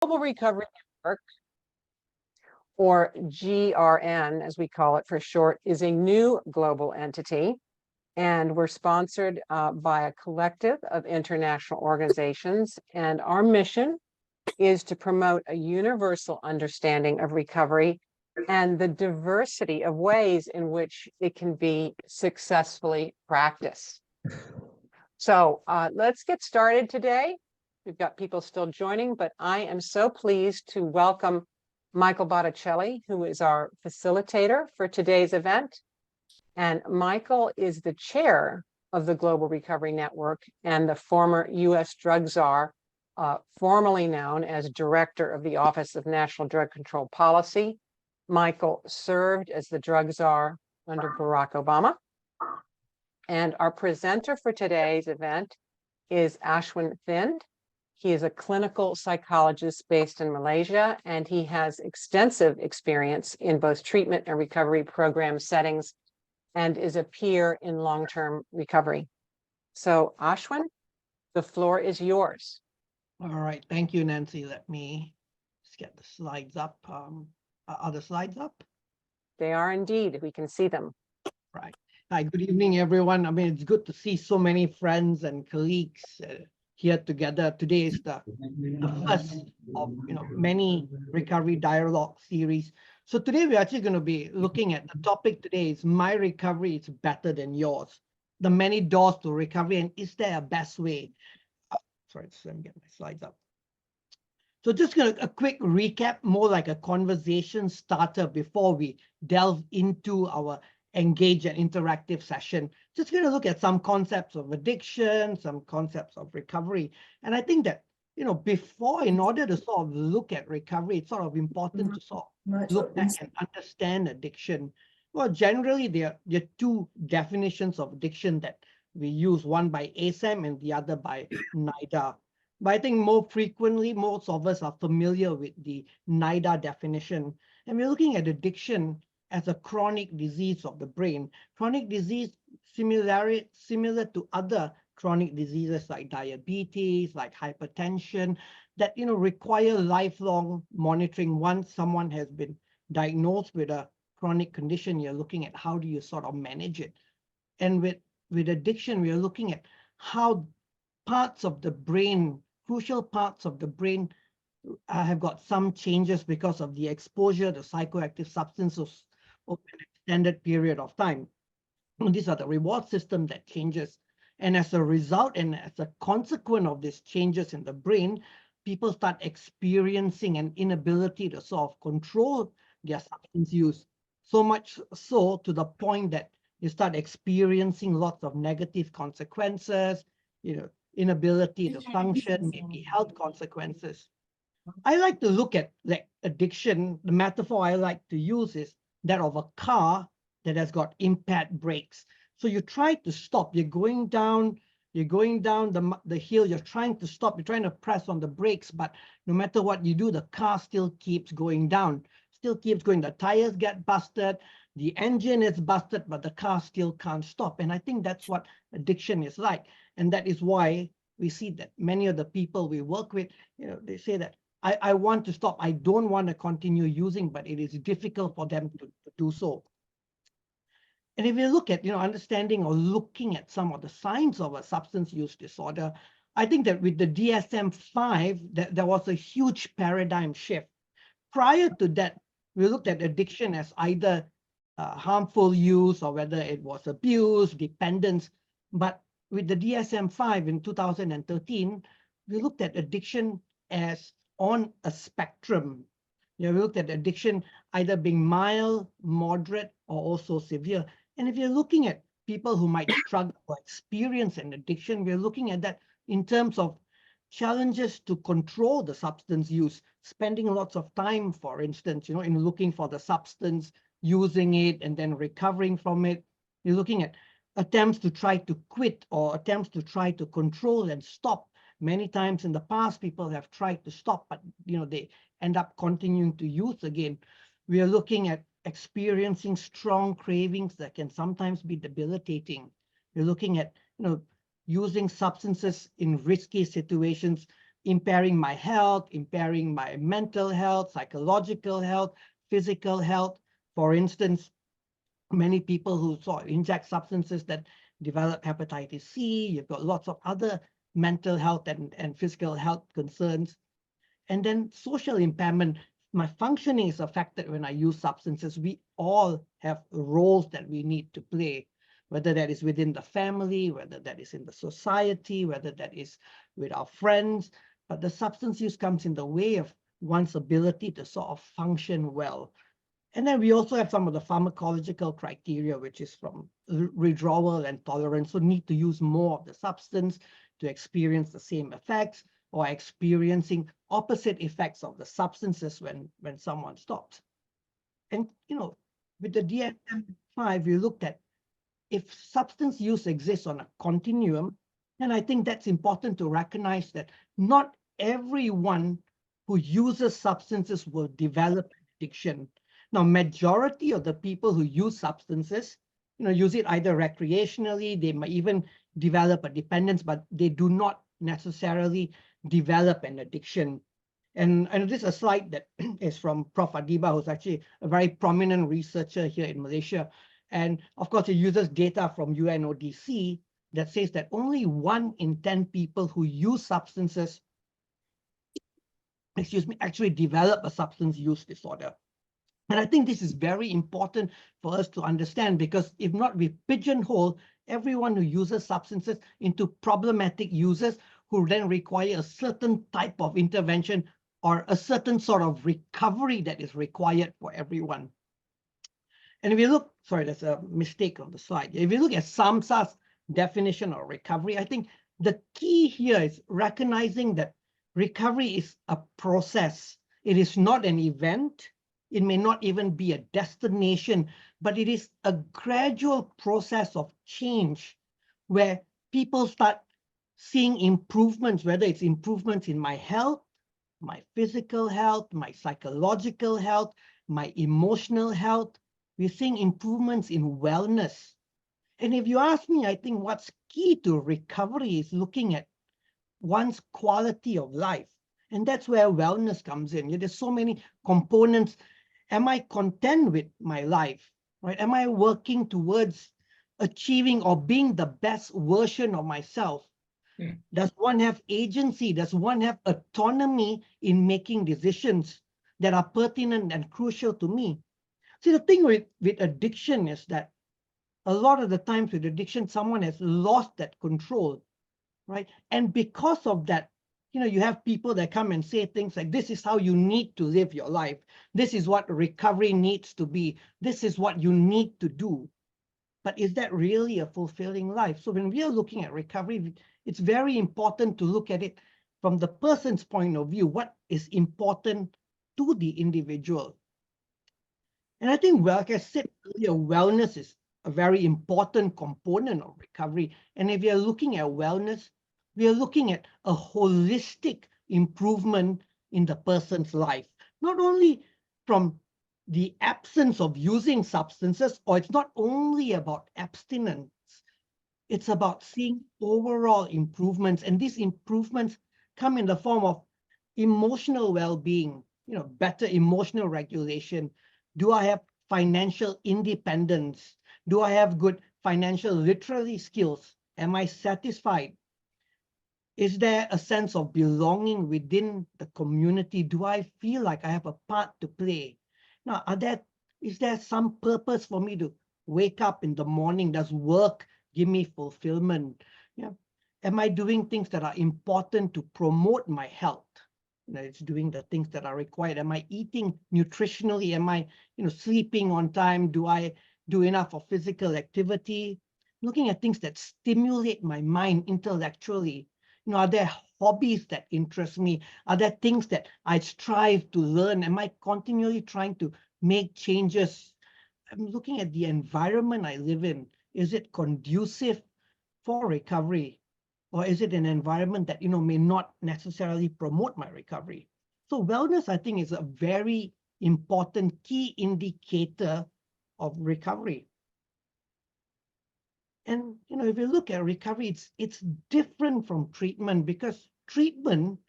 Global Recovery Network, or GRN, as we call it for short, is a new global entity, and we're sponsored by a collective of international organizations, and our mission is to promote a universal understanding of recovery and the diversity of ways in which it can be successfully practiced. So let's get started today. We've got people still joining, but I am so pleased to welcome Michael Botticelli, who is our facilitator for today's event. And Michael is the chair of the Global Recovery Network and the former U.S. drug czar, formerly known as director of the Office of National Drug Control Policy. Michael served as the drug czar under Barack Obama. And our presenter for today's event is Ashwin. He is a clinical psychologist based in Malaysia, and he has extensive experience in both treatment and recovery program settings and is a peer in long-term recovery. So Ashwin, the floor is yours. All right, thank you, Nancy. Let me just get the slides up. Are the slides up? They are indeed, we can see them. Right. Hi, good evening, everyone. I mean, it's good to see so many friends and colleagues here together. Today is the first of many recovery dialogue series. So today we're actually going to be looking at the topic today is My Recovery is Better Than Yours. The many doors to recovery, and is there a best way? Sorry, let me get my slides up. So just a quick recap, more like a conversation starter before we delve into our engage and interactive session. Just going to look at some concepts of addiction, some concepts of recovery. And I think that, before, in order to sort of look at recovery, it's sort of important to sort of look back and understand addiction. Well, generally, there are two definitions of addiction that we use, one by ISSUP and the other by NIDA. But I think more frequently, most of us are familiar with the NIDA definition. And we're looking at addiction as a chronic disease of the brain. Chronic disease similar to other chronic diseases like diabetes, like hypertension, that require lifelong monitoring. Once someone has been diagnosed with a chronic condition, you're looking at how do you sort of manage it. And with addiction, we are looking at how parts of the brain, crucial parts of the brain, have got some changes because of the exposure to psychoactive substances over an extended period of time. And these are the reward system that changes. And as a result, and as a consequence of these changes in the brain, people start experiencing an inability to sort of control their substance use. So much so to the point that you start experiencing lots of negative consequences, inability to function, maybe health consequences. I like to look at like addiction. The metaphor I like to use is that of a car that has got impaired brakes. So you try to stop, you're going down the hill, you're trying to stop, you're trying to press on the brakes, but no matter what you do, the car still keeps going down, still keeps going. The tires get busted, the engine is busted, but the car still can't stop. And I think that's what addiction is like. And that is why we see that many of the people we work with, they say that I want to stop. I don't want to continue using, but it is difficult for them to do so. And if you look at, understanding or looking at some of the signs of a substance use disorder, I think that with the DSM-5, there was a huge paradigm shift. Prior to that, we looked at addiction as either harmful use or whether it was abuse, dependence. But with the DSM-5 in 2013, we looked at addiction as on a spectrum. We looked at addiction either being mild, moderate, or also severe. And if you're looking at people who might struggle or experience an addiction, we're looking at that in terms of challenges to control the substance use, spending lots of time, for instance, in looking for the substance, using it, and then recovering from it. You're looking at attempts to try to quit or attempts to try to control and stop. Many times in the past, people have tried to stop, but they end up continuing to use again. We are looking at experiencing strong cravings that can sometimes be debilitating. We're looking at using substances in risky situations, impairing my health, impairing my mental health, psychological health, physical health. For instance, many people who inject substances that develop hepatitis C, you've got lots of other mental health and physical health concerns. And then social impairment. My functioning is affected when I use substances. We all have roles that we need to play, whether that is within the family, whether that is in the society, whether that is with our friends. But the substance use comes in the way of one's ability to sort of function well. And then we also have some of the pharmacological criteria, which is from withdrawal and tolerance. So need to use more of the substance to experience the same effects, or experiencing opposite effects of the substances when someone stops. And, with the DSM-5, we looked at if substance use exists on a continuum, then I think that's important to recognize that not everyone who uses substances will develop addiction. Now, majority of the people who use substances, use it either recreationally, they might even develop a dependence, but they do not necessarily develop an addiction. And this is a slide that is from Prof. Adiba, who's actually a very prominent researcher here in Malaysia. And of course, he uses data from UNODC that says that only 1 in 10 people who use substances, actually develop a substance use disorder. And I think this is very important for us to understand, because if not, we pigeonhole everyone who uses substances into problematic users who then require a certain type of intervention or a certain sort of recovery that is required for everyone. And if you look, sorry, there's a mistake on the slide. If you look at SAMHSA's definition of recovery, I think the key here is recognizing that recovery is a process. It is not an event. It may not even be a destination, but it is a gradual process of change where people start seeing improvements, whether it's improvements in my health, my physical health, my psychological health, my emotional health. We're seeing improvements in wellness. And if you ask me, I think what's key to recovery is looking at one's quality of life. And that's where wellness comes in. There's so many components. Am I content with my life, right? Am I working towards achieving or being the best version of myself? Does one have agency? Does one have autonomy in making decisions that are pertinent and crucial to me? See, the thing with addiction is that a lot of the times with addiction, someone has lost that control, right? And because of that, you have people that come and say things like, this is how you need to live your life. This is what recovery needs to be. This is what you need to do. But is that really a fulfilling life? So when we are looking at recovery, it's very important to look at it from the person's point of view. What is important to the individual? And I think, well, like I said earlier, wellness is a very important component of recovery. And if you're looking at wellness, we are looking at a holistic improvement in the person's life, not only from the absence of using substances, or it's not only about abstinence, it's about seeing overall improvements. And these improvements come in the form of emotional well-being, better emotional regulation. Do I have financial independence? Do I have good financial literacy skills? Am I satisfied? Is there a sense of belonging within the community? Do I feel like I have a part to play? Now, is there some purpose for me to wake up in the morning? Does work give me fulfillment? Yeah. Am I doing things that are important to promote my health? It's doing the things that are required. Am I eating nutritionally? Am I, sleeping on time? Do I do enough of physical activity? Looking at things that stimulate my mind intellectually. Are there hobbies that interest me? Are there things that I strive to learn? Am I continually trying to make changes? I'm looking at the environment I live in. Is it conducive for recovery? Or is it an environment that, may not necessarily promote my recovery? So wellness, I think, is a very important key indicator of recovery. And, if you look at recovery, it's different from treatment, because treatment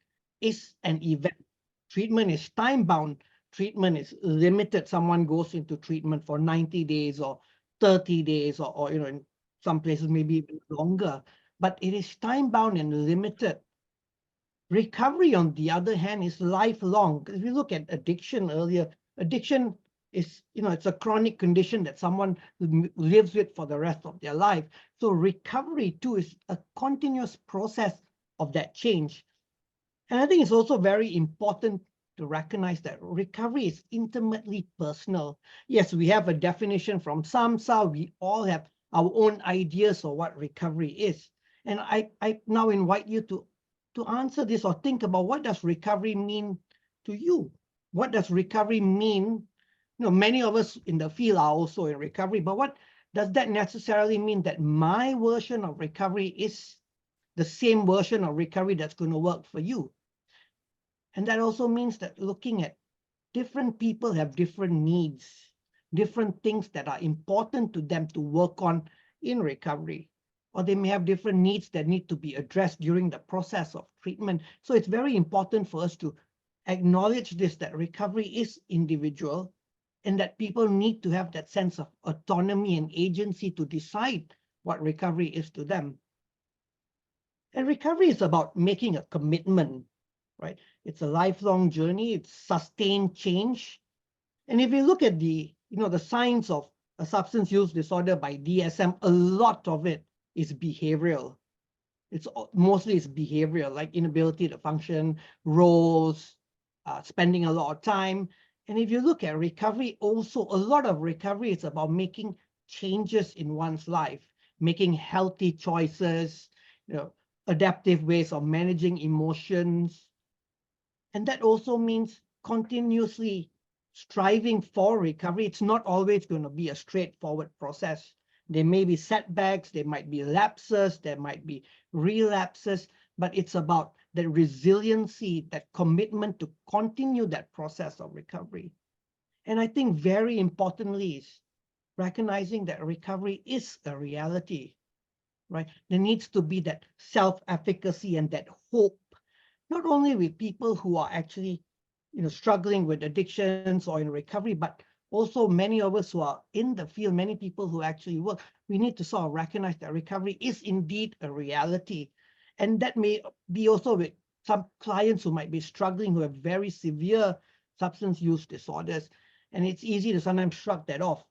is an event. Treatment is time-bound. Treatment is limited. Someone goes into treatment for 90 days or 30 days, or in some places maybe even longer. But it is time-bound and limited. Recovery, on the other hand, is lifelong. If you look at addiction earlier, addiction is, it's a chronic condition that someone lives with for the rest of their life. So recovery too is a continuous process of that change. And I think it's also very important to recognize that recovery is intimately personal. Yes, we have a definition from SAMHSA. We all have our own ideas of what recovery is. And I now invite you to answer this or think about, what does recovery mean to you? What does recovery mean? Many of us in the field are also in recovery, but what does that necessarily mean that my version of recovery is the same version of recovery that's going to work for you? And that also means that looking at different people have different needs, different things that are important to them to work on in recovery, or they may have different needs that need to be addressed during the process of treatment. So it's very important for us to acknowledge this, that recovery is individual, and that people need to have that sense of autonomy and agency to decide what recovery is to them. And recovery is about making a commitment, right? It's a lifelong journey. It's sustained change. And if you look at the signs of a substance use disorder by DSM, a lot of it is behavioral. It's behavioral, like inability to function, roles, spending a lot of time. And if you look at recovery, also a lot of recovery is about making changes in one's life, making healthy choices, adaptive ways of managing emotions. And that also means continuously striving for recovery. It's not always going to be a straightforward process. There may be setbacks, there might be lapses, there might be relapses, but it's about the resiliency, that commitment to continue that process of recovery. And I think very importantly is recognizing that recovery is a reality, right? There needs to be that self-efficacy and that hope, not only with people who are actually, struggling with addictions or in recovery, but also many of us who are in the field, many people who actually work. We need to sort of recognize that recovery is indeed a reality. And that may be also with some clients who might be struggling, who have very severe substance use disorders. And it's easy to sometimes shrug that off.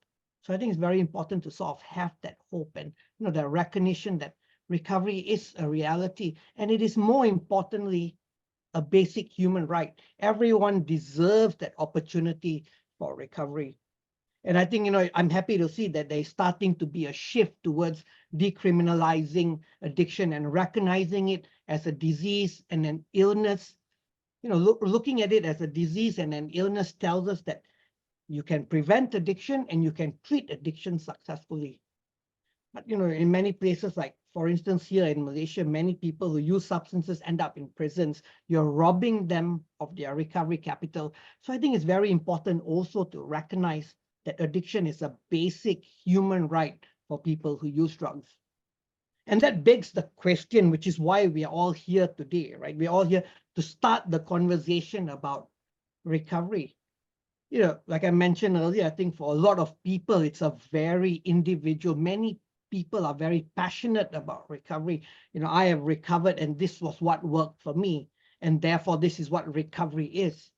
So I think it's very important to sort of have that hope and, the recognition that recovery is a reality. And it is, more importantly, a basic human right. Everyone deserves that opportunity for recovery. And I think, I'm happy to see that there's starting to be a shift towards decriminalizing addiction and recognizing it as a disease and an illness. Looking at it as a disease and an illness tells us that you can prevent addiction and you can treat addiction successfully. But, in many places, like, for instance, here in Malaysia, many people who use substances end up in prisons. You're robbing them of their recovery capital. So I think it's very important also to recognize that addiction is a basic human right for people who use drugs. And that begs the question, which is why we are all here today, right? We're all here to start the conversation about recovery. Like I mentioned earlier, I think for a lot of people, it's a very individual. Many people are very passionate about recovery. I have recovered and this was what worked for me. And therefore, this is what recovery is.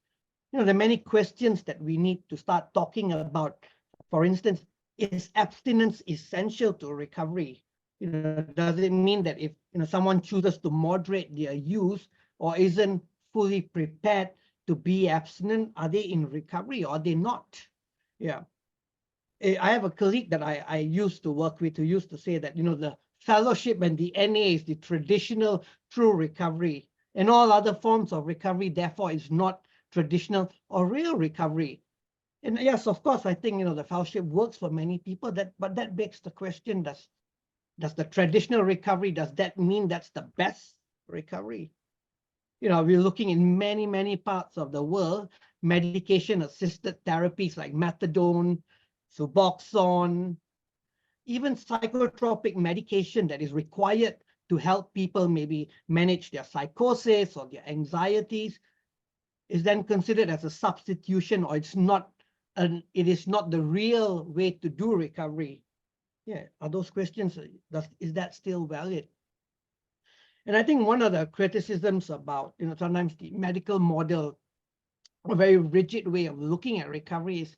There are many questions that we need to start talking about. For instance, is abstinence essential to recovery? Does it mean that if someone chooses to moderate their use or isn't fully prepared to be abstinent, are they in recovery or are they not? Yeah. I have a colleague that I used to work with who used to say that, the fellowship and the NA is the traditional true recovery, and all other forms of recovery, therefore, is not traditional or real recovery. And yes, of course, I think, the fellowship works for many people, but that begs the question, does the traditional recovery, does that mean that's the best recovery? We're looking in many, many parts of the world, medication-assisted therapies like methadone, Suboxone, even psychotropic medication that is required to help people maybe manage their psychosis or their anxieties is then considered as a substitution, or it is not the real way to do recovery. Yeah, are those questions, is that still valid? And I think one of the criticisms about, sometimes the medical model, a very rigid way of looking at recovery is,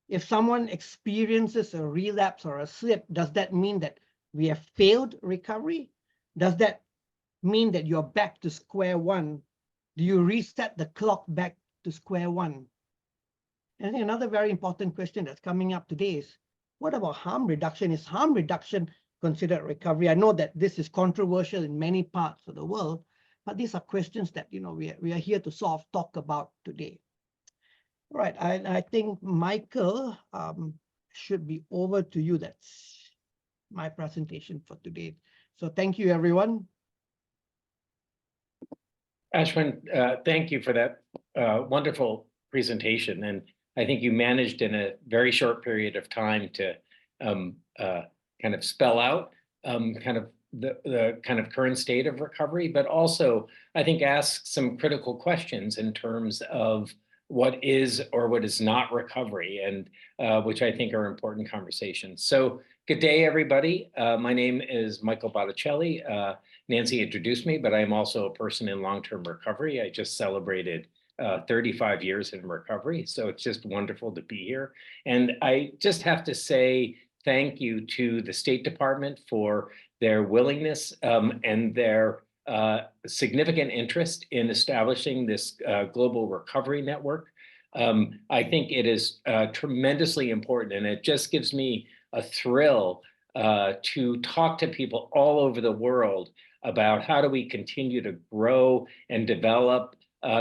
if someone experiences a relapse or a slip, does that mean that we have failed recovery? Does that mean that you're back to square one? Do you reset the clock back to square one? And another very important question that's coming up today is, what about harm reduction? Is harm reduction considered recovery? I know that this is controversial in many parts of the world, but these are questions that we are here to sort of talk about today. All right, I think Michael, should be over to you. That's my presentation for today. So thank you, everyone. Ashwin, thank you for that wonderful presentation. And I think you managed in a very short period of time to kind of spell out kind of the kind of current state of recovery, but also I think ask some critical questions in terms of what is or what is not recovery, and which I think are important conversations. So good day, everybody. My name is Michael Botticelli. Nancy introduced me, but I am also a person in long-term recovery. I just celebrated 35 years in recovery, so it's just wonderful to be here. And I just have to say thank you to the State Department for their willingness and their significant interest in establishing this global recovery network. I think it is tremendously important, and it just gives me a thrill to talk to people all over the world about how do we continue to grow and develop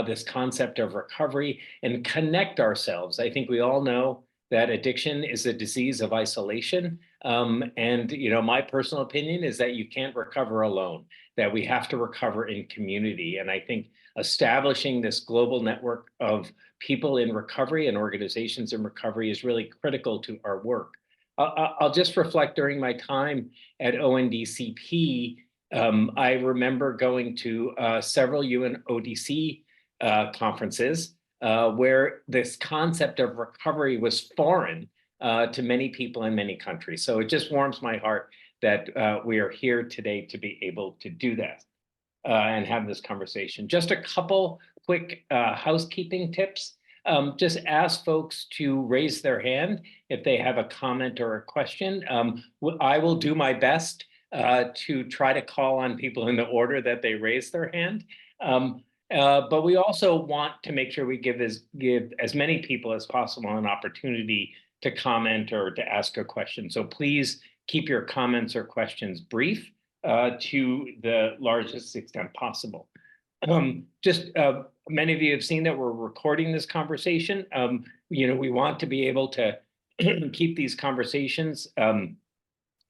this concept of recovery and connect ourselves. I think we all know that addiction is a disease of isolation. And my personal opinion is that you can't recover alone, that we have to recover in community. And I think establishing this global network of people in recovery and organizations in recovery is really critical to our work. I'll just reflect during my time at ONDCP, I remember going to several UNODC conferences where this concept of recovery was foreign to many people in many countries. So it just warms my heart that we are here today to be able to do that and have this conversation. Just a couple quick housekeeping tips. Just ask folks to raise their hand if they have a comment or a question. I will do my best to try to call on people in the order that they raise their hand. But we also want to make sure we give as many people as possible an opportunity to comment or to ask a question. So please keep your comments or questions brief to the largest extent possible. Many of you have seen that we're recording this conversation. We want to be able to keep these conversations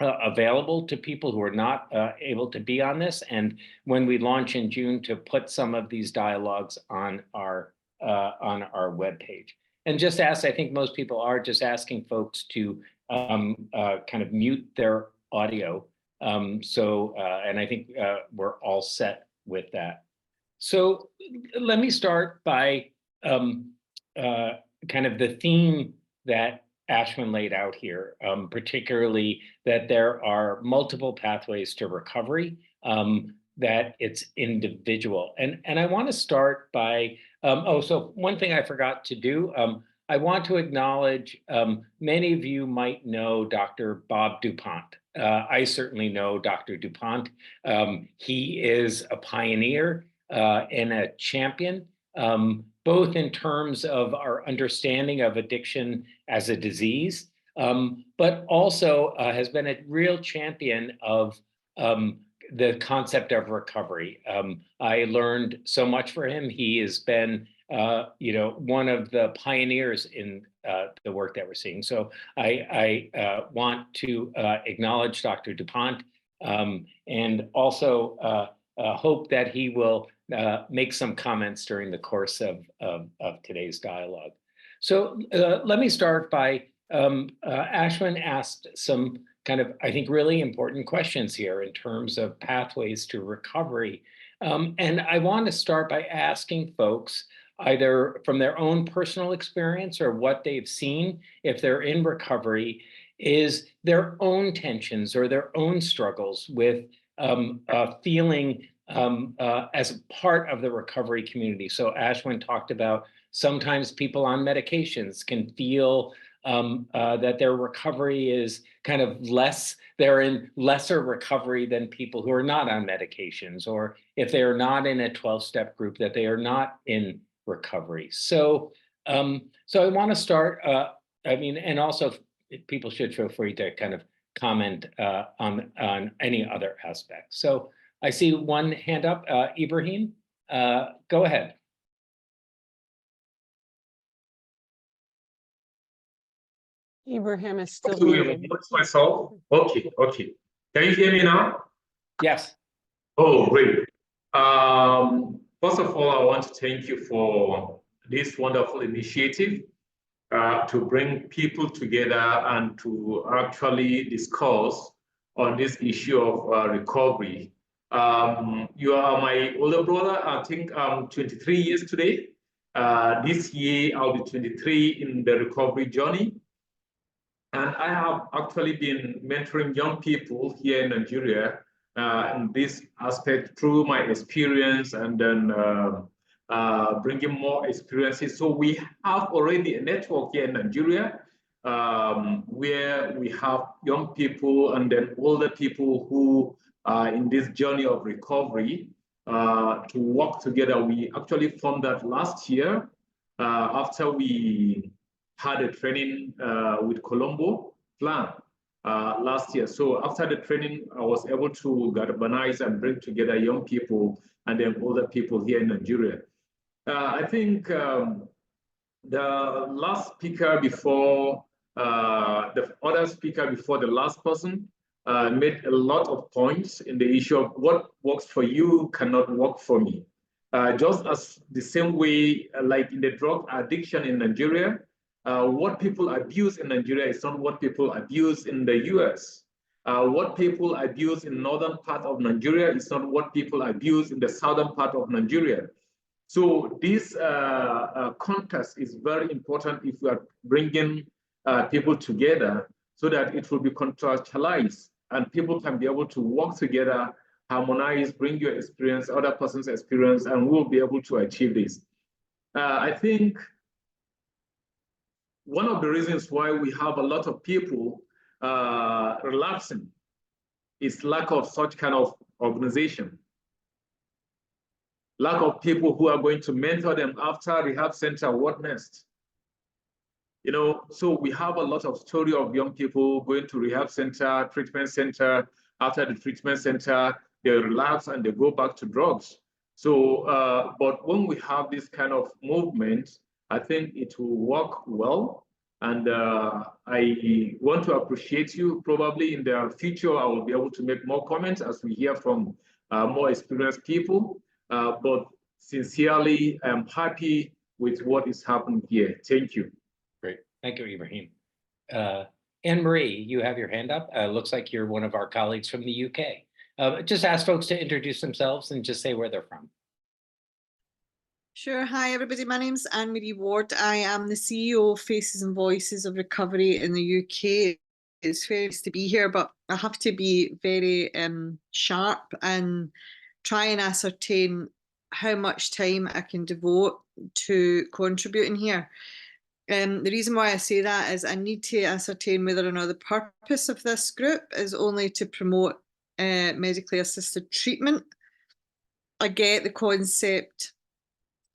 available to people who are not able to be on this, and when we launch in June, to put some of these dialogues on our webpage. And just ask, I think most people are just asking folks to kind of mute their audio. And I think we're all set with that. So let me start by kind of the theme that Ashwin laid out here, particularly that there are multiple pathways to recovery, that it's individual. And I want to start by, so one thing I forgot to do, I want to acknowledge, many of you might know Dr. Bob DuPont. I certainly know Dr. DuPont. He is a pioneer and a champion, both in terms of our understanding of addiction as a disease, but also has been a real champion of the concept of recovery. I learned so much from him. He has been, one of the pioneers in the work that we're seeing. So I want to acknowledge Dr. DuPont and also hope that he will make some comments during the course of today's dialogue. So let me start by, Ashwin asked some kind of, I think, really important questions here in terms of pathways to recovery. And I want to start by asking folks, either from their own personal experience or what they've seen, if they're in recovery, is their own tensions or their own struggles with feeling as a part of the recovery community. So Ashwin talked about sometimes people on medications can feel that their recovery is kind of less, they're in lesser recovery than people who are not on medications, or if they are not in a 12-step group, that they are not in recovery. So, so I want to start, I mean, and also people should feel free to kind of comment on any other aspects. So I see one hand up, Ibrahim, go ahead. Ibrahim is still To muted. introduce myself. Okay. Can you hear me now? Yes. Oh, great. First of all, I want to thank you for this wonderful initiative to bring people together and to actually discuss on this issue of recovery. You are my older brother. I think I'm 23 years today. This year, I'll be 23 in the recovery journey. And I have actually been mentoring young people here in Nigeria in this aspect through my experience, and then bringing more experiences. So we have already a network here in Nigeria where we have young people and then older people who are in this journey of recovery to work together. We actually formed that last year after we had a training with Colombo Plan last year. So after the training, I was able to galvanize and bring together young people and then older people here in Nigeria. I think the last speaker before, the other speaker before the last person made a lot of points in the issue of what works for you cannot work for me. Just as the same way, like in the drug addiction in Nigeria, what people abuse in Nigeria is not what people abuse in the US. What people abuse in northern part of Nigeria is not what people abuse in the southern part of Nigeria. So this context is very important if we are bringing people together so that it will be contextualized and people can be able to work together, harmonize, bring your experience, other person's experience, and we'll be able to achieve this. I think one of the reasons why we have a lot of people relapsing is lack of such kind of organization. Lack of people who are going to mentor them after rehab center, what next? You know, so we have a lot of story of young people going to rehab center, treatment center. After the treatment center, they relapse and they go back to drugs. So, but when we have this kind of movement, I think it will work well. And I want to appreciate you. Probably in the future, I will be able to make more comments as we hear from more experienced people. But sincerely, I'm happy with what is happening here. Thank you. Great. Thank you, Ibrahim. Anne-Marie, you have your hand up. Looks like you're one of our colleagues from the UK. Just ask folks to introduce themselves and just say where they're from. Sure. Hi, everybody. My name's Anne-Marie Ward. I am the CEO of Faces and Voices of Recovery in the UK. It's very nice to be here, but I have to be very sharp and try and ascertain how much time I can devote to contributing here. The reason why I say that is I need to ascertain whether or not the purpose of this group is only to promote medically assisted treatment. I get the concept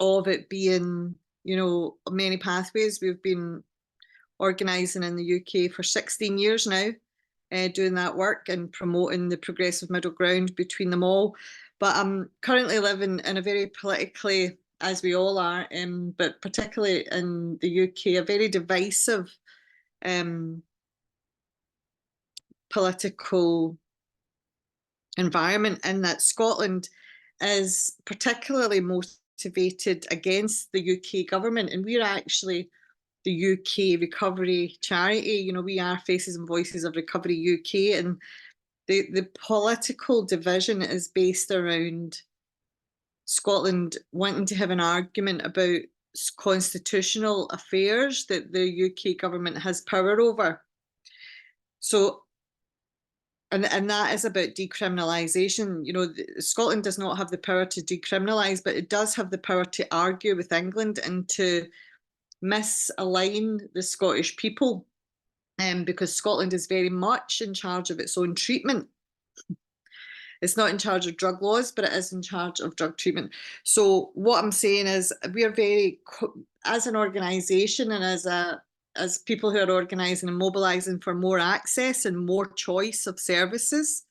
of it being, you know, many pathways. We've been organising in the UK for 16 years now, doing that work and promoting the progressive middle ground between them all. But I'm currently living in a very politically, as we all are, but particularly in the UK, a very divisive political environment, in that Scotland is particularly motivated against the UK government, and we're actually the UK recovery charity. You know, we are Faces and Voices of Recovery UK, and the political division is based around Scotland wanting to have an argument about constitutional affairs that the UK government has power over. So, and that is about decriminalisation. You know, Scotland does not have the power to decriminalise, but it does have the power to argue with England and to misalign the Scottish people, because Scotland is very much in charge of its own treatment. It's not in charge of drug laws, but it is in charge of drug treatment. So what I'm saying is we are very, as an organisation and as people who are organising and mobilising for more access and more choice of services,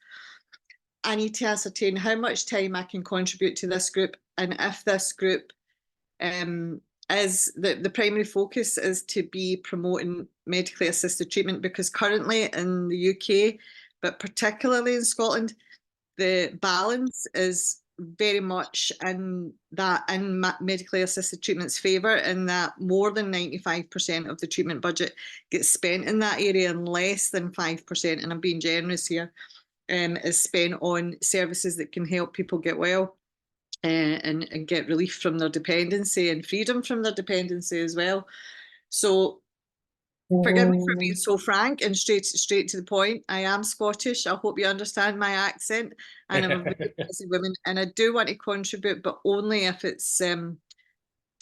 I need to ascertain how much time I can contribute to this group, and if this group is the primary focus is to be promoting medically assisted treatment, because currently in the UK, but particularly in Scotland, the balance is very much in medically assisted treatment's favour, in that more than 95% of the treatment budget gets spent in that area, and less than 5%, and I'm being generous here, is spent on services that can help people get well and get relief from their dependency and freedom from their dependency as well. So forgive me for being so frank and straight to the point. I am Scottish. I hope you understand my accent. And I'm a very busy woman, and I do want to contribute, but only if it's to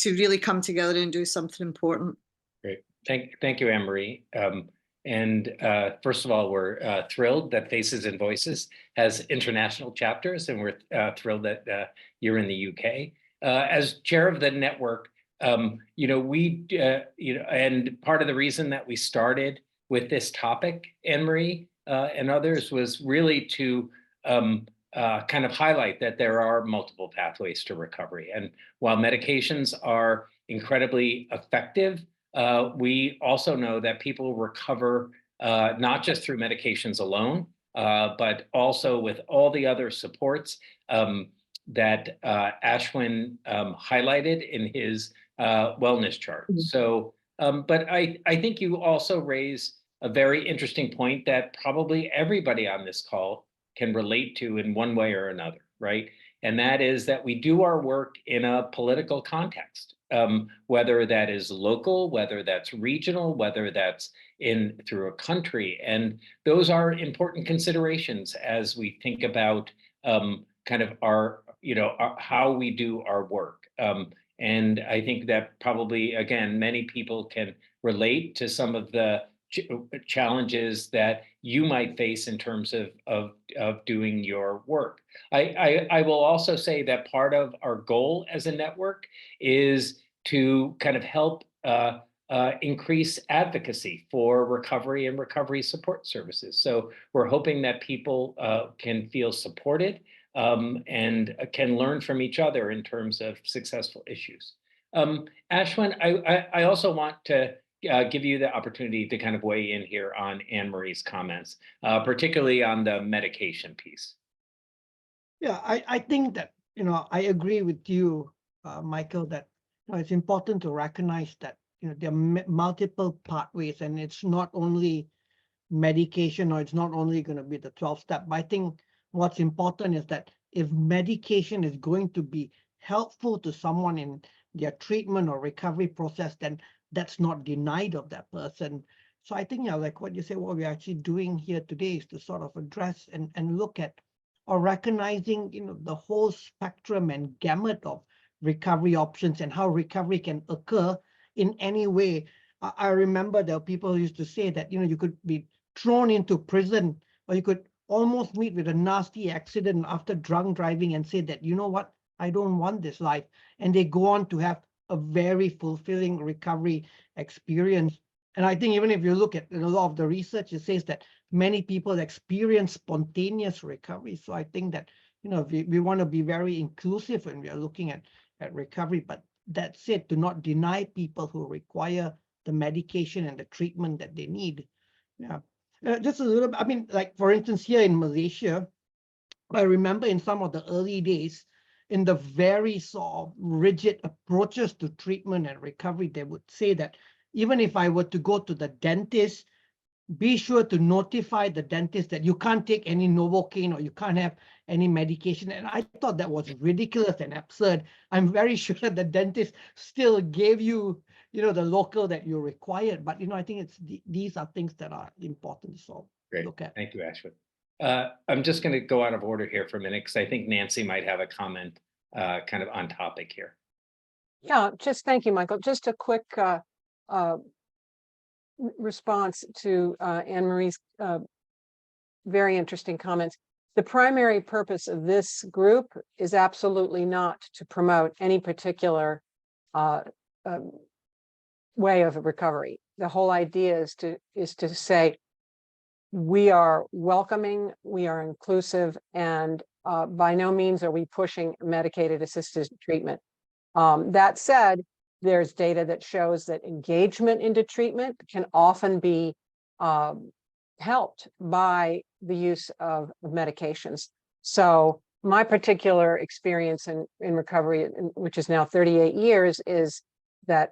really come together and do something important. Great. Thank you, Anne-Marie. First of all, we're thrilled that Faces and Voices has international chapters, and we're thrilled that you're in the UK. As chair of the network, you know, and part of the reason that we started with this topic, Anne-Marie and others, was really to kind of highlight that there are multiple pathways to recovery. And while medications are incredibly effective, we also know that people recover not just through medications alone, but also with all the other supports that Ashwin highlighted in his wellness chart. So, but I think you also raise a very interesting point that probably everybody on this call can relate to in one way or another, right? And that is that we do our work in a political context, whether that is local, whether that's regional, whether that's through a country. And those are important considerations as we think about kind of our, how we do our work. And I think that probably, again, many people can relate to some of the challenges that you might face in terms of doing your work. I will also say that part of our goal as a network is to kind of help increase advocacy for recovery and recovery support services. So we're hoping that people can feel supported and can learn from each other in terms of successful issues. Ashwin, I also want to give you the opportunity to kind of weigh in here on Anne-Marie's comments, particularly on the medication piece. Yeah, I think that, I agree with you, Michael, that it's important to recognize that, there are multiple pathways, and it's not only medication, or it's not only going to be the 12-step. But I think what's important is that if medication is going to be helpful to someone in their treatment or recovery process, then that's not denied of that person. So I think, like what you say, what we're actually doing here today is to sort of address and look at, or recognizing, the whole spectrum and gamut of recovery options and how recovery can occur in any way. I remember there were people who used to say that, you could be thrown into prison, or you could almost meet with a nasty accident after drunk driving and say that, you know what, I don't want this life. And they go on to have a very fulfilling recovery experience. And I think even if you look at a lot of the research, it says that many people experience spontaneous recovery. So I think that, we want to be very inclusive when we are looking at recovery. But that said, to not deny people who require the medication and the treatment that they need. Yeah. Just a little bit, I mean, like, for instance, here in Malaysia, I remember in some of the early days, in the very sort of rigid approaches to treatment and recovery, they would say that even if I were to go to the dentist, be sure to notify the dentist that you can't take any Novocaine or you can't have any medication. And I thought that was ridiculous and absurd. I'm very sure the dentist still gave you, the local that you required. But, I think these are things that are important to solve. Great. Look at. Thank you, Ashwin. I'm just going to go out of order here for a minute because I think Nancy might have a comment kind of on topic here. Yeah, just thank you, Michael. Just a quick response to Anne Marie's very interesting comments. The primary purpose of this group is absolutely not to promote any particular way of recovery. The whole idea is to say we are welcoming, we are inclusive, and by no means are we pushing medicated assisted treatment. That said, there's data that shows that engagement into treatment can often be helped by the use of medications. So my particular experience in recovery, which is now 38 years, is that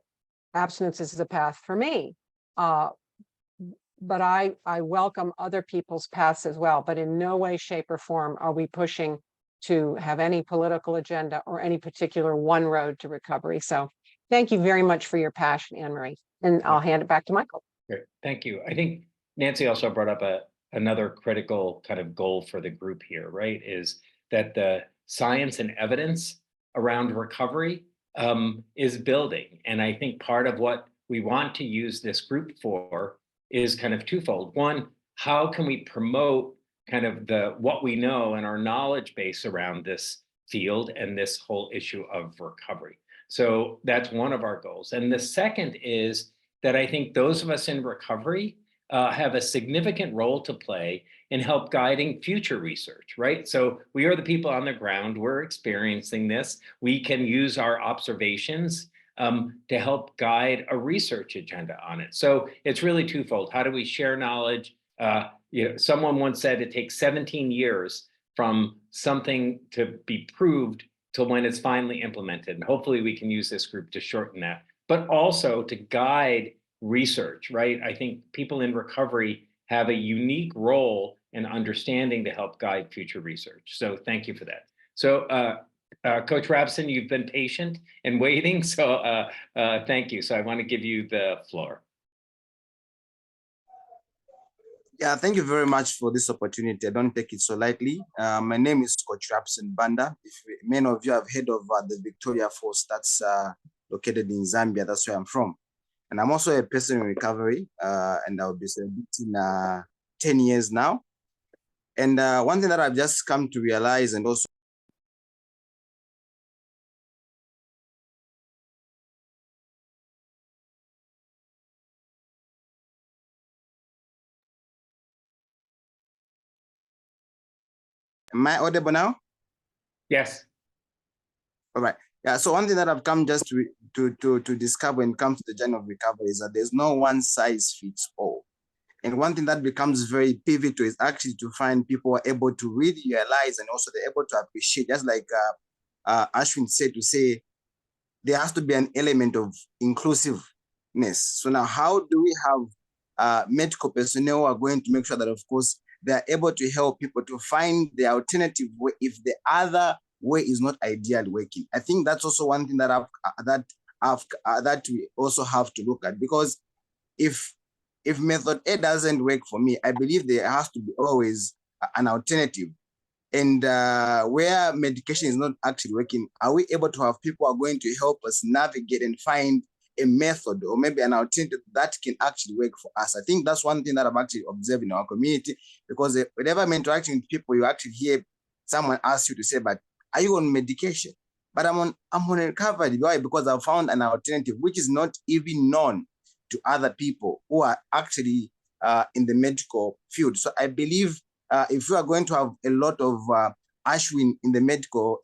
abstinence is the path for me. But I welcome other people's paths as well, but in no way, shape, or form are we pushing to have any political agenda or any particular one road to recovery. So thank you very much for your passion, Anne Marie, and I'll hand it back to Michael. Great. Thank you. I think Nancy also brought up another critical kind of goal for the group here, right? Is that the science and evidence around recovery is building. And I think part of what we want to use this group for is kind of twofold. One, how can we promote kind of what we know and our knowledge base around this field and this whole issue of recovery? So that's one of our goals. And the second is that I think those of us in recovery have a significant role to play in help guiding future research, right? So we are the people on the ground, we're experiencing this. We can use our observations to help guide a research agenda on it. So it's really twofold. How do we share knowledge? Someone once said it takes 17 years from something to be proved till when it's finally implemented. And hopefully we can use this group to shorten that, but also to guide research, right? I think people in recovery have a unique role in understanding to help guide future research. So thank you for that. So Coach Rabson, you've been patient and waiting, so thank you. So I want to give you the floor. Yeah, thank you very much for this opportunity. I don't take it so lightly. My name is Coach Rabson Banda. If many of you have heard of the Victoria Force that's located in Zambia, that's where I'm from. And I'm also a person in recovery, and I'll be celebrating 10 years now. And one thing that I've just come to realize, and also am I audible now? Yes. All right. Yeah. So one thing that I've come just to discover when it comes to the journey of recovery is that there's no one size fits all. And one thing that becomes very pivotal is actually to find people who are able to really realize and also they're able to appreciate, just like Ashwin said, to say there has to be an element of inclusiveness. So now how do we have medical personnel who are going to make sure that, of course, they're able to help people to find the alternative way if the other way is not ideally working? I think that's also one thing that that we also have to look at, because if method A doesn't work for me, I believe there has to be always an alternative. And where medication is not actually working, are we able to have people who are going to help us navigate and find a method or maybe an alternative that can actually work for us? I think that's one thing that I've actually observed in our community, because whenever I'm interacting with people, you actually hear someone ask you to say, but are you on medication? But I'm on recovery. Why? Because I've found an alternative which is not even known to other people who are actually in the medical field. So I believe if we are going to have a lot of Ashwin in the medical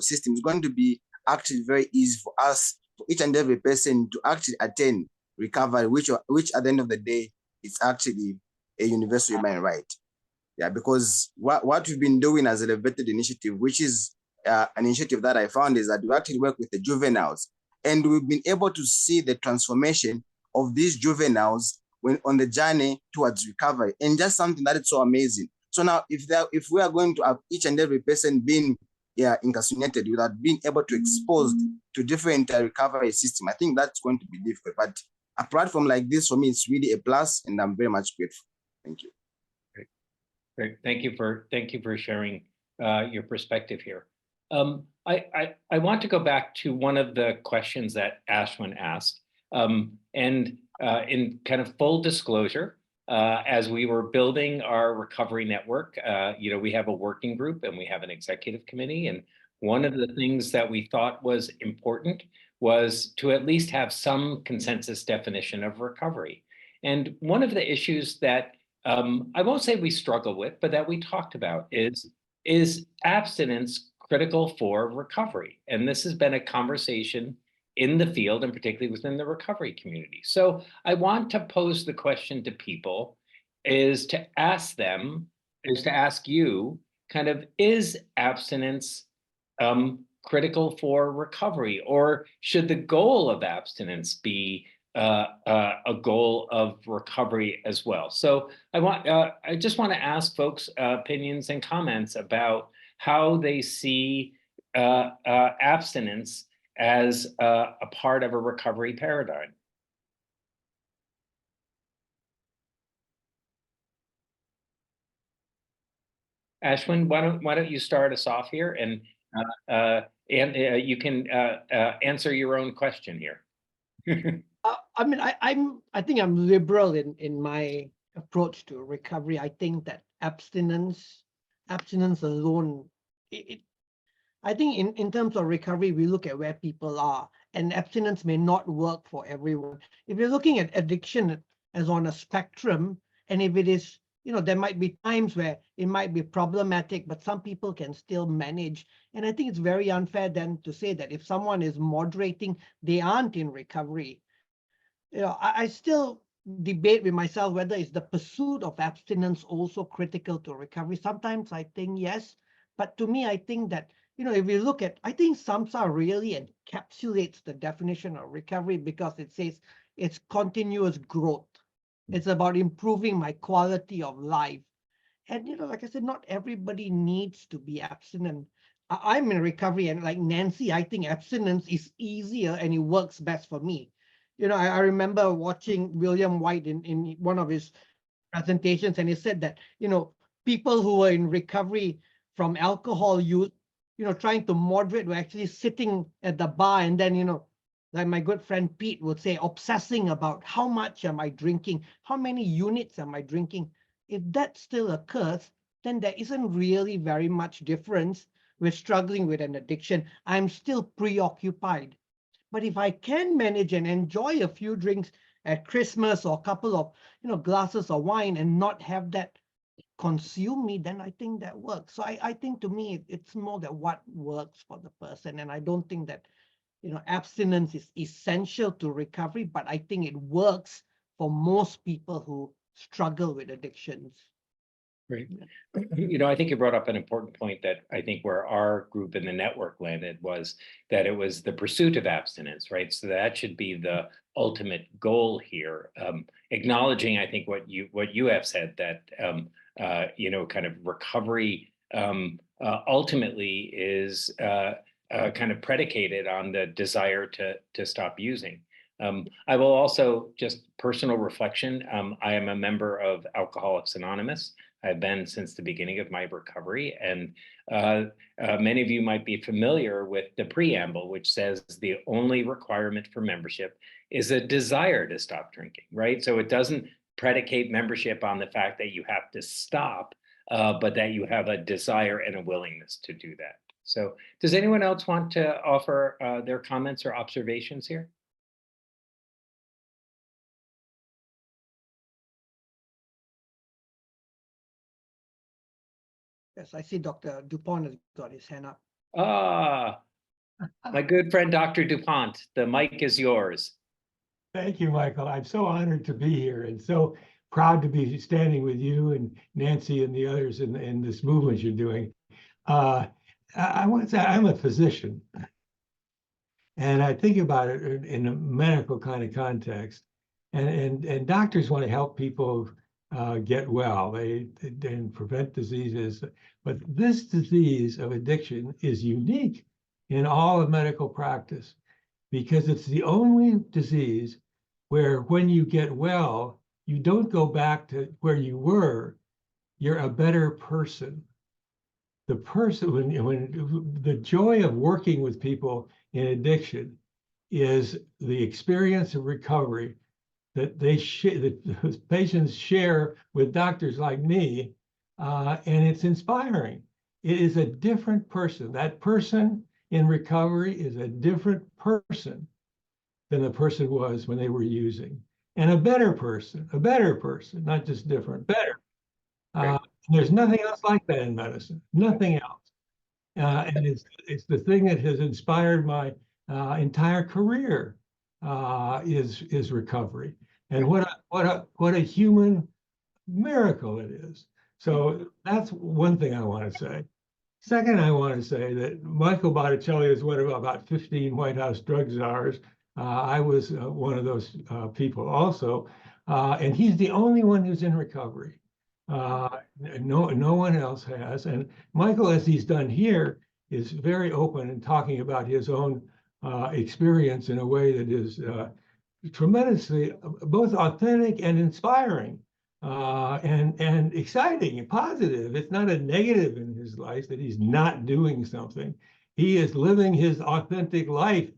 system, it's going to be actually very easy for us, for each and every person, to actually attain recovery, which at the end of the day is actually a universal human right. Yeah, because what we've been doing as a Elevated Initiative, which is an initiative that I found, is that we actually work with the juveniles, and we've been able to see the transformation of these juveniles when on the journey towards recovery, and just something that is so amazing. So now, if we are going to have each and every person being incarcerated without being able to expose to different recovery system, I think that's going to be difficult. But a platform like this for me, it's really a plus, and I'm very much grateful. Thank you. Great. Thank you for sharing your perspective here. I want to go back to one of the questions that Ashwin asked, and in kind of full disclosure, as we were building our recovery network, we have a working group and we have an executive committee, and one of the things that we thought was important was to at least have some consensus definition of recovery. And one of the issues that I won't say we struggle with, but that we talked about is abstinence critical for recovery? And this has been a conversation in the field and particularly within the recovery community. So I want to pose the question to people is to ask you kind of, is abstinence critical for recovery, or should the goal of abstinence be a goal of recovery as well? So I just want to ask folks opinions and comments about how they see abstinence as a part of a recovery paradigm. Ashwin, why don't you start us off here, and you can answer your own question here. I think I'm liberal in my approach to recovery. I think that abstinence alone, I think in terms of recovery, we look at where people are, and abstinence may not work for everyone. If you're looking at addiction as on a spectrum, and if it is, there might be times where it might be problematic, but some people can still manage. And I think it's very unfair then to say that if someone is moderating, they aren't in recovery. I still debate with myself whether it's the pursuit of abstinence also critical to recovery. Sometimes I think yes, but to me, I think that, if you look at, I think SAMHSA really encapsulates the definition of recovery because it says it's continuous growth. It's about improving my quality of life. And, like I said, not everybody needs to be abstinent. I'm in recovery, and like Nancy, I think abstinence is easier and it works best for me. I remember watching William White in one of his presentations, and he said that, people who were in recovery from alcohol use, trying to moderate, were actually sitting at the bar, and then, like my good friend Pete would say, obsessing about how much am I drinking? How many units am I drinking? If that still occurs, then there isn't really very much difference with struggling with an addiction. I'm still preoccupied. But if I can manage and enjoy a few drinks at Christmas or a couple of, glasses of wine and not have that consume me, then I think that works. So I think to me, it's more that what works for the person. And I don't think that, abstinence is essential to recovery, but I think it works for most people who struggle with addictions. Great. I think you brought up an important point that I think where our group in the network landed was that it was the pursuit of abstinence, right? So that should be the ultimate goal here. Acknowledging, I think, what you have said, that kind of recovery ultimately is kind of predicated on the desire to stop using. I will also, just personal reflection, I am a member of Alcoholics Anonymous. I've been since the beginning of my recovery, and many of you might be familiar with the preamble, which says the only requirement for membership is a desire to stop drinking, right? So it doesn't predicate membership on the fact that you have to stop, but that you have a desire and a willingness to do that. So does anyone else want to offer their comments or observations here? Yes, I see Dr. Dupont has got his hand up. Ah, my good friend, Dr. Dupont, the mic is yours. Thank you, Michael. I'm so honored to be here and so proud to be standing with you and Nancy and the others in this movement you're doing. I want to say I'm a physician, and I think about it in a medical kind of context. And doctors want to help people get well. They prevent diseases. But this disease of addiction is unique in all of medical practice because it's the only disease where when you get well, you don't go back to where you were. You're a better person. The person, when the joy of working with people in addiction is the experience of recovery that that patients share with doctors like me, and it's inspiring. It is a different person. That person in recovery is a different person than the person was when they were using, and a better person, not just different, better. There's nothing else like that in medicine, nothing else. And it's the thing that has inspired my entire career is recovery. And what a human miracle it is. So that's one thing I want to say. Second, I want to say that Michael Botticelli is one of about 15 White House drug czars. I was one of those people also. And he's the only one who's in recovery. No one else has. And Michael, as he's done here, is very open in talking about his own experience in a way that is tremendously both authentic and inspiring, and exciting and positive. It's not a negative in his life that he's not doing something. He is living his authentic life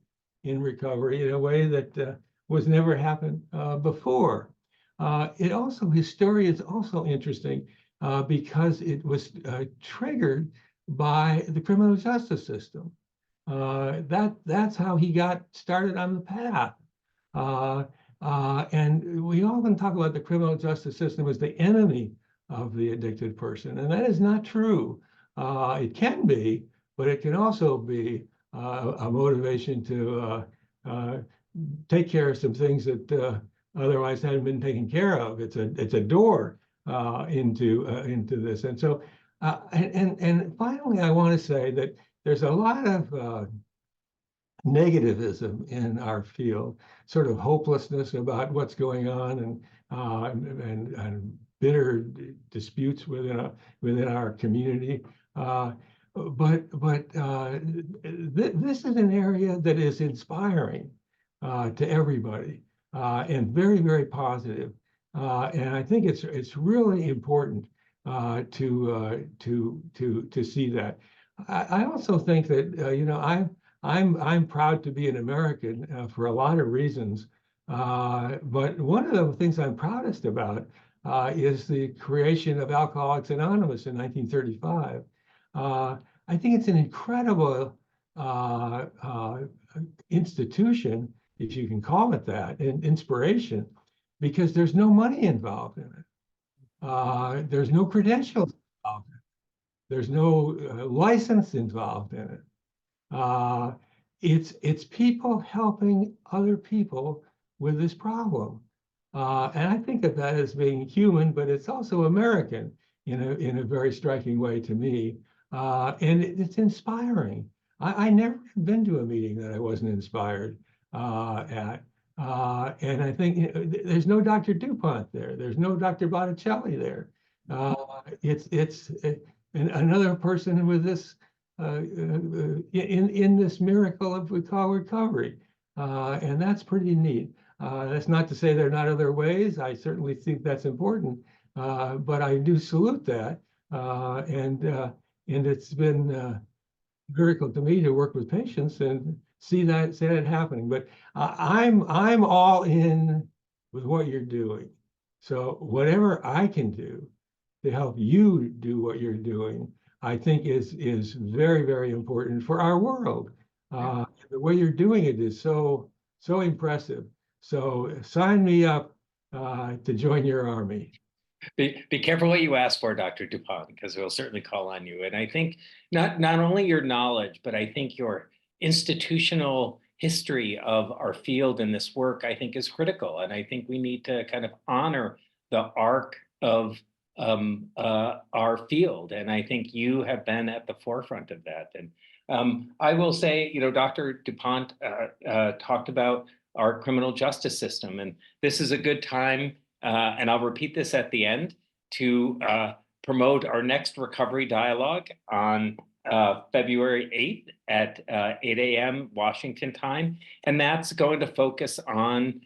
in recovery in a way that was never happened before. His story is also interesting because it was triggered by the criminal justice system. That's how he got started on the path. And we often talk about the criminal justice system as the enemy of the addicted person, and that is not true. It can be, but it can also be a motivation to take care of some things that otherwise hadn't been taken care of. It's a door into this. And so and finally, I want to say that there's a lot of negativism in our field, sort of hopelessness about what's going on, and bitter disputes within our community. But this is an area that is inspiring to everybody, and very, very positive. And I think it's really important to see that. I also think that I'm proud to be an American for a lot of reasons. But one of the things I'm proudest about is the creation of Alcoholics Anonymous in 1935. I think it's an incredible institution, if you can call it that, and inspiration, because there's no money involved in it. There's no credentials involved in it. There's no license involved in it. It's people helping other people with this problem. And I think of that as being human, but it's also American in a very striking way to me. And it's inspiring. I never have been to a meeting that I wasn't inspired at. And I think there's no Dr. DuPont there. There's no Dr. Botticelli there. It's another person with this in this miracle of we call recovery, and that's pretty neat. That's not to say there are not other ways. I certainly think that's important, but I do salute that, and it's been a miracle to me to work with patients and see that happening. But I'm all in with what you're doing. So whatever I can do to help you do what you're doing, I think is very, very important for our world. The way you're doing it is so impressive. So sign me up to join your army. Be careful what you ask for, Dr. DuPont, because we'll certainly call on you. And I think not only your knowledge, but I think your institutional history of our field and this work, I think, is critical. And I think we need to kind of honor the arc of our field. And I think you have been at the forefront of that. And I will say, Dr. DuPont talked about our criminal justice system. And this is a good time, and I'll repeat this at the end, to promote our next recovery dialogue on February 8th at 8 a.m. Washington time. And that's going to focus on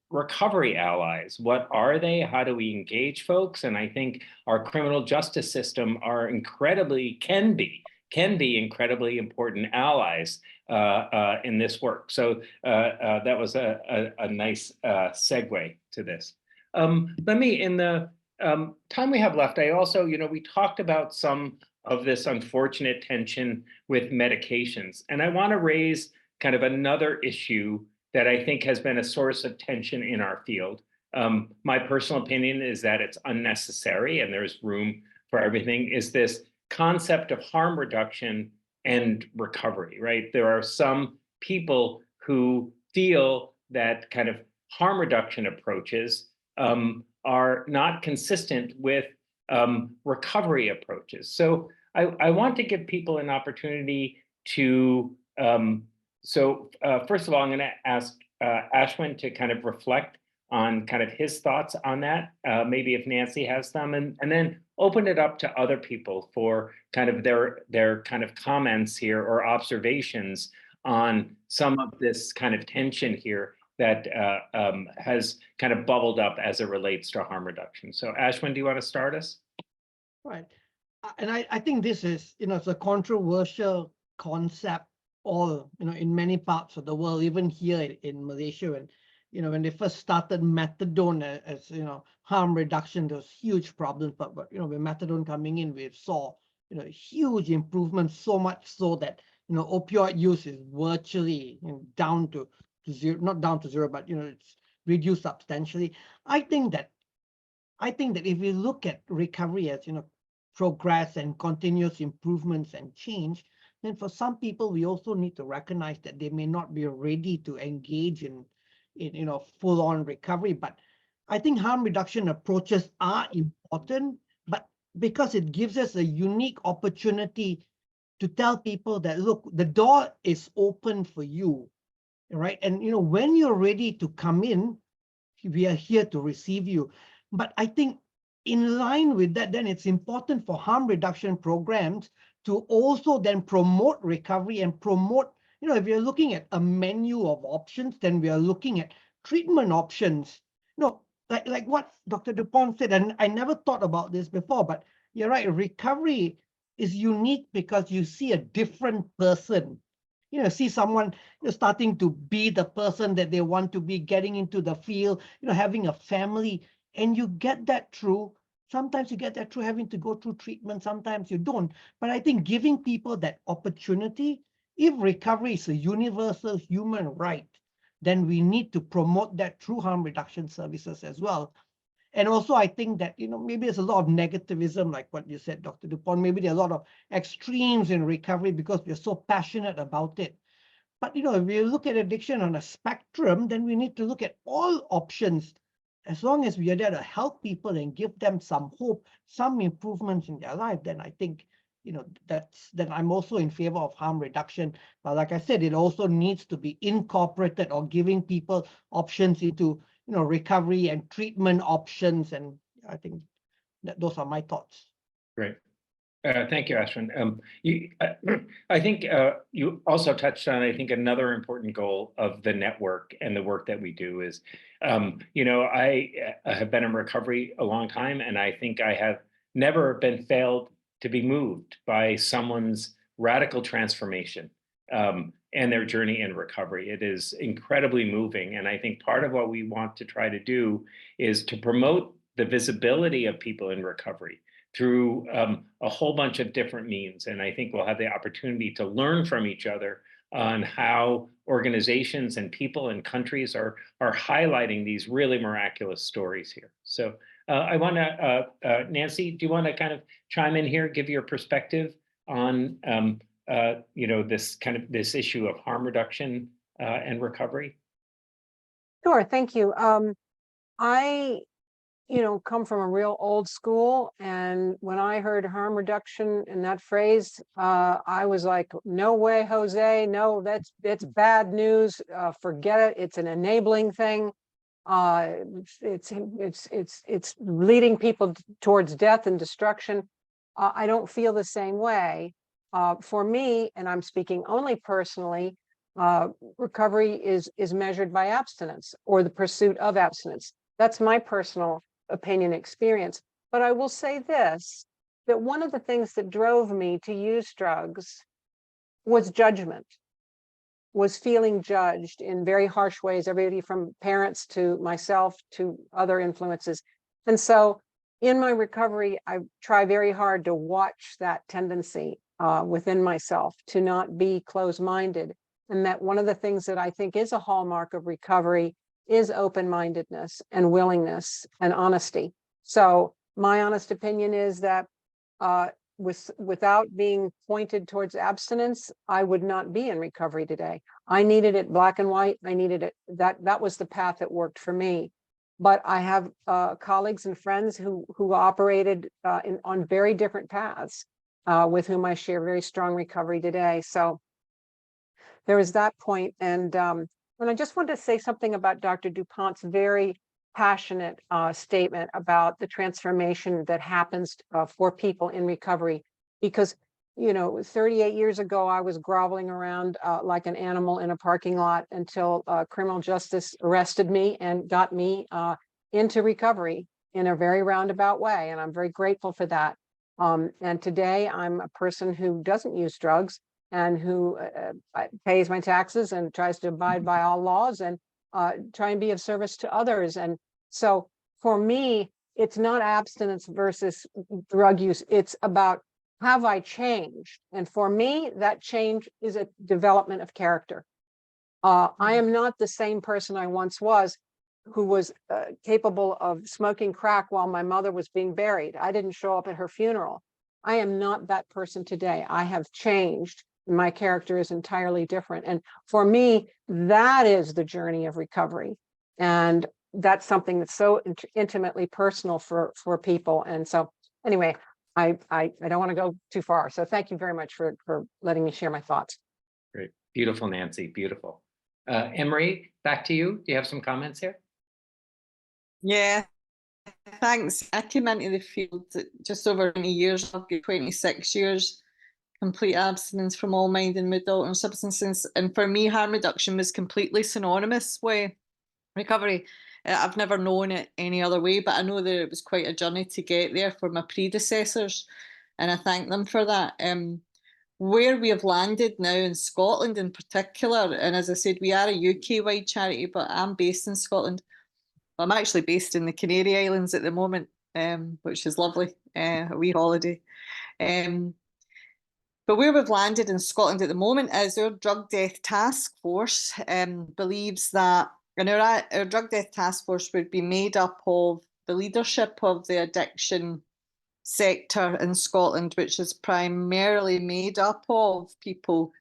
recovery allies. What are they? How do we engage folks? And I think our criminal justice system are can be incredibly important allies in this work. So that was a nice segue to this. Let me, in the time we have left, I also, we talked about some of this unfortunate tension with medications. And I want to raise kind of another issue that I think has been a source of tension in our field. My personal opinion is that it's unnecessary and there's room for everything, is this concept of harm reduction and recovery, right? There are some people who feel that kind of harm reduction approaches are not consistent with recovery approaches. So I want to give people an opportunity to, first of all, I'm going to ask Ashwin to kind of reflect on kind of his thoughts on that, maybe if Nancy has them, and then open it up to other people for kind of their kind of comments here or observations on some of this kind of tension here that has kind of bubbled up as it relates to harm reduction. So Ashwin, do you want to start us? Right. And I think this is, it's a controversial concept all, in many parts of the world, even here in Malaysia. And, when they first started methadone as, harm reduction, there was huge problems. But with methadone coming in, we saw, huge improvements, so much so that, opioid use is virtually down to zero, not down to zero, but, it's reduced substantially. I think that if we look at recovery as, progress and continuous improvements and change, then for some people, we also need to recognize that they may not be ready to engage in full-on recovery. But I think harm reduction approaches are important, but because it gives us a unique opportunity to tell people that, look, the door is open for you, right? And, when you're ready to come in, we are here to receive you. But I think in line with that, then it's important for harm reduction programs to also then promote recovery and promote, if you're looking at a menu of options, then we are looking at treatment options. Like what Dr. Dupont said, and I never thought about this before, but you're right, recovery is unique because you see a different person. See someone starting to be the person that they want to be, getting into the field, having a family. And you get that through, sometimes you get that through having to go through treatment, sometimes you don't. But I think giving people that opportunity, if recovery is a universal human right, then we need to promote that through harm reduction services as well. And also, I think that, maybe there's a lot of negativism, like what you said, Dr. Dupont. Maybe there are a lot of extremes in recovery because we're so passionate about it. But, if we look at addiction on a spectrum, then we need to look at all options. As long as we are there to help people and give them some hope, some improvements in their life, then I think, then I'm also in favor of harm reduction. But like I said, it also needs to be incorporated or giving people options into, recovery and treatment options. And I think that those are my thoughts. Great. Thank you, Ashwin. I think you also touched on, I think, another important goal of the network and the work that we do is, I have been in recovery a long time, and I think I have never been failed to be moved by someone's radical transformation and their journey in recovery. It is incredibly moving. And I think part of what we want to try to do is to promote the visibility of people in recovery through a whole bunch of different means. And I think we'll have the opportunity to learn from each other on how organizations and people and countries are highlighting these really miraculous stories here. So I want to, Nancy, do you want to kind of chime in here, give your perspective on this issue of harm reduction and recovery? Sure, thank you. come from a real old school. And when I heard harm reduction in that phrase, I was like, no way, Jose, no, that's bad news. Forget it. It's an enabling thing. It's leading people towards death and destruction. I don't feel the same way. For me, and I'm speaking only personally, recovery is measured by abstinence or the pursuit of abstinence. That's my personal opinion experience. But I will say this, that one of the things that drove me to use drugs was judgment, was feeling judged in very harsh ways, everybody from parents to myself to other influences. And so in my recovery, I try very hard to watch that tendency within myself to not be closed-minded. And that one of the things that I think is a hallmark of recovery is open-mindedness and willingness and honesty. So my honest opinion is that without being pointed towards abstinence, I would not be in recovery today. I needed it black and white. I needed it. That was the path that worked for me. But I have colleagues and friends who operated on very different paths, with whom I share very strong recovery today. So there is that point. And I just wanted to say something about Dr. DuPont's very passionate statement about the transformation that happens for people in recovery. Because, 38 years ago, I was groveling around like an animal in a parking lot until criminal justice arrested me and got me into recovery in a very roundabout way. And I'm very grateful for that. And today I'm a person who doesn't use drugs and who pays my taxes and tries to abide by all laws and try and be of service to others. And so for me, it's not abstinence versus drug use. It's about, have I changed? And for me, that change is a development of character. I am not the same person I once was, who was capable of smoking crack while my mother was being buried. I didn't show up at her funeral. I am not that person today. I have changed. My character is entirely different. And for me, that is the journey of recovery. And that's something that's so intimately personal for people. And so anyway, I don't want to go too far. So thank you very much for letting me share my thoughts. Great. Beautiful, Nancy. Beautiful. Emery, back to you. Do you have some comments here? Yeah, thanks. I came into the field just over 20 years, I've got 26 years, complete abstinence from all mind and mood altering substances. And for me, harm reduction was completely synonymous with recovery. I've never known it any other way, but I know that it was quite a journey to get there for my predecessors, and I thank them for that. Where we have landed now in Scotland in particular, and as I said, we are a UK-wide charity, but I'm based in Scotland. I'm actually based in the Canary Islands at the moment, which is lovely, a wee holiday. But where we've landed in Scotland at the moment is our Drug Death Task Force believes that, and our Drug Death Task Force would be made up of the leadership of the addiction sector in Scotland, which is primarily made up of people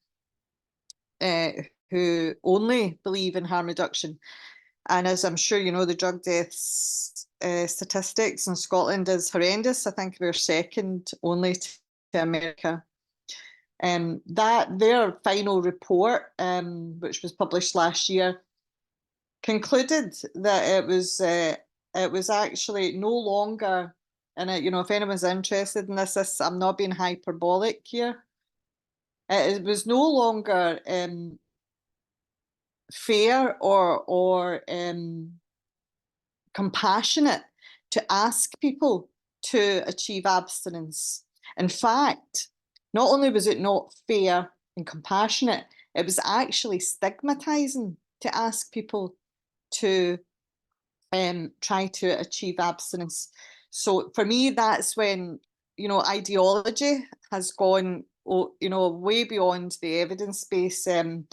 who only believe in harm reduction. And as I'm sure you know, the drug deaths statistics in Scotland is horrendous. I think we're second only to America. That their final report, which was published last year, concluded that it was actually no longer, and if anyone's interested in this, I'm not being hyperbolic here. It was no longer fair or compassionate to ask people to achieve abstinence. In fact, not only was it not fair and compassionate, it was actually stigmatizing to ask people to try to achieve abstinence. So for me, that's when, ideology has gone, way beyond the evidence base, and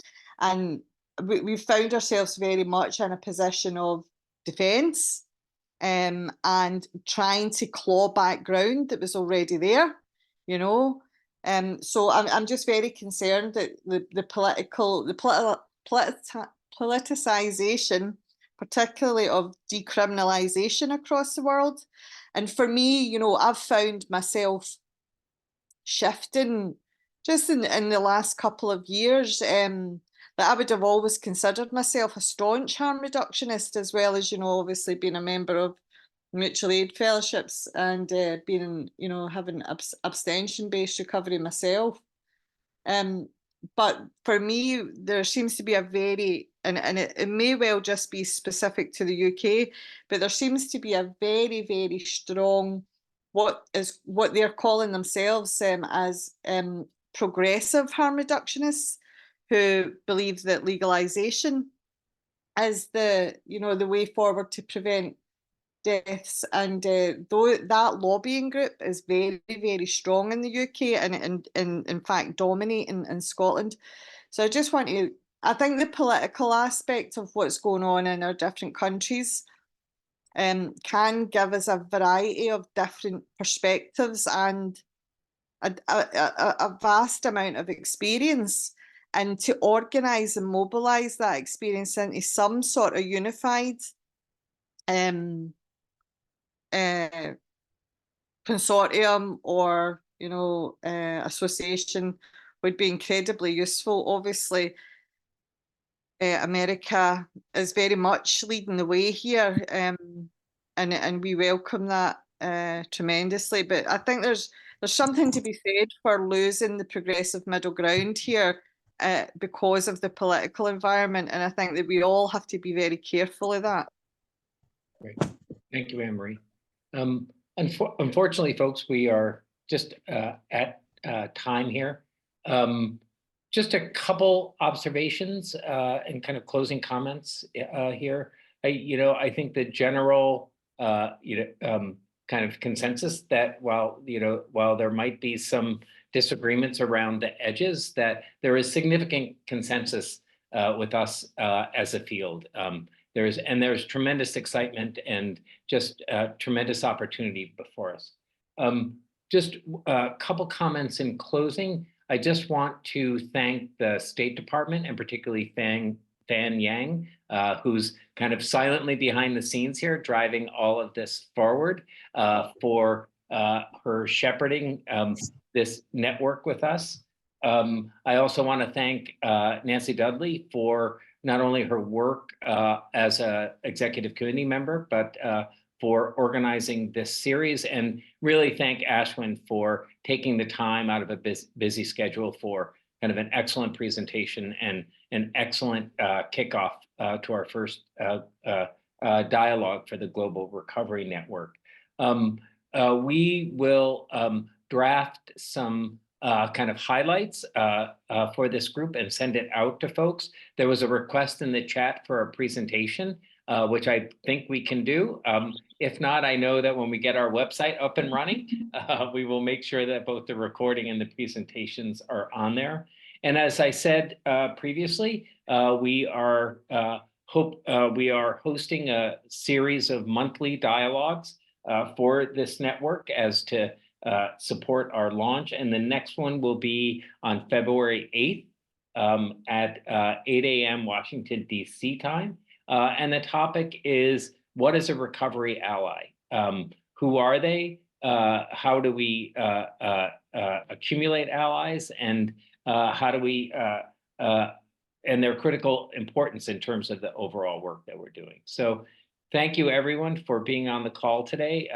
we found ourselves very much in a position of defence and trying to claw back ground that was already there, So I'm just very concerned that the politicization, particularly of decriminalisation across the world. And for me, you know, I've found myself shifting just in the last couple of years, that I would have always considered myself a staunch harm reductionist, as well as, you know, obviously being a member of mutual aid fellowships and being, you know, having abstention-based recovery myself. But for me, there seems to be a very, and it may well just be specific to the UK, but there seems to be a very, very strong, what they're calling themselves as progressive harm reductionists, who believe that legalization is the, you know, the way forward to prevent deaths. And though that lobbying group is very, very strong in the UK and in fact dominating in Scotland. So I just want to, I think the political aspect of what's going on in our different countries can give us a variety of different perspectives and a vast amount of experience, and to organise and mobilise that experience into some sort of unified consortium or, you know, association would be incredibly useful. Obviously, America is very much leading the way here, and we welcome that tremendously. But I think there's something to be said for losing the progressive middle ground here because of the political environment, and I think that we all have to be very careful of that. Great. Thank you, Anne-Marie. Unfortunately, folks, we are just at time here. Just a couple observations and kind of closing comments here. I think the general, kind of consensus that while there might be some disagreements around the edges, that there is significant consensus with us as a field. There's tremendous excitement and just tremendous opportunity before us. Just a couple comments in closing. I just want to thank the State Department, and particularly Fan Yang, who's kind of silently behind the scenes here, driving all of this forward, for her shepherding this network with us. I also want to thank Nancy Dudley for not only her work as an executive committee member, but for organizing this series, and really thank Ashwin for taking the time out of a busy schedule for kind of an excellent presentation and an excellent kickoff to our first dialogue for the Global Recovery Network. We will draft some kind of highlights for this group and send it out to folks. There was a request in the chat for a presentation, which I think we can do. If not, I know that when we get our website up and running, we will make sure that both the recording and the presentations are on there. And as I said previously, we are hosting a series of monthly dialogues for this network as to support our launch. And the next one will be on February 8th at 8 a.m. Washington, D.C. time. And the topic is, what is a recovery ally? Who are they? How do we accumulate allies? And how do we, and their critical importance in terms of the overall work that we're doing. So thank you everyone for being on the call today.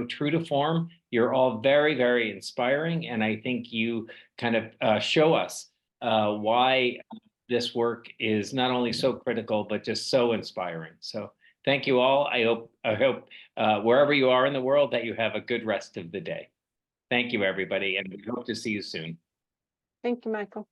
True to form, you're all very, very inspiring. And I think you kind of show us why this work is not only so critical, but just so inspiring. So thank you all. I hope wherever you are in the world that you have a good rest of the day. Thank you, everybody, and we hope to see you soon. Thank you, Michael.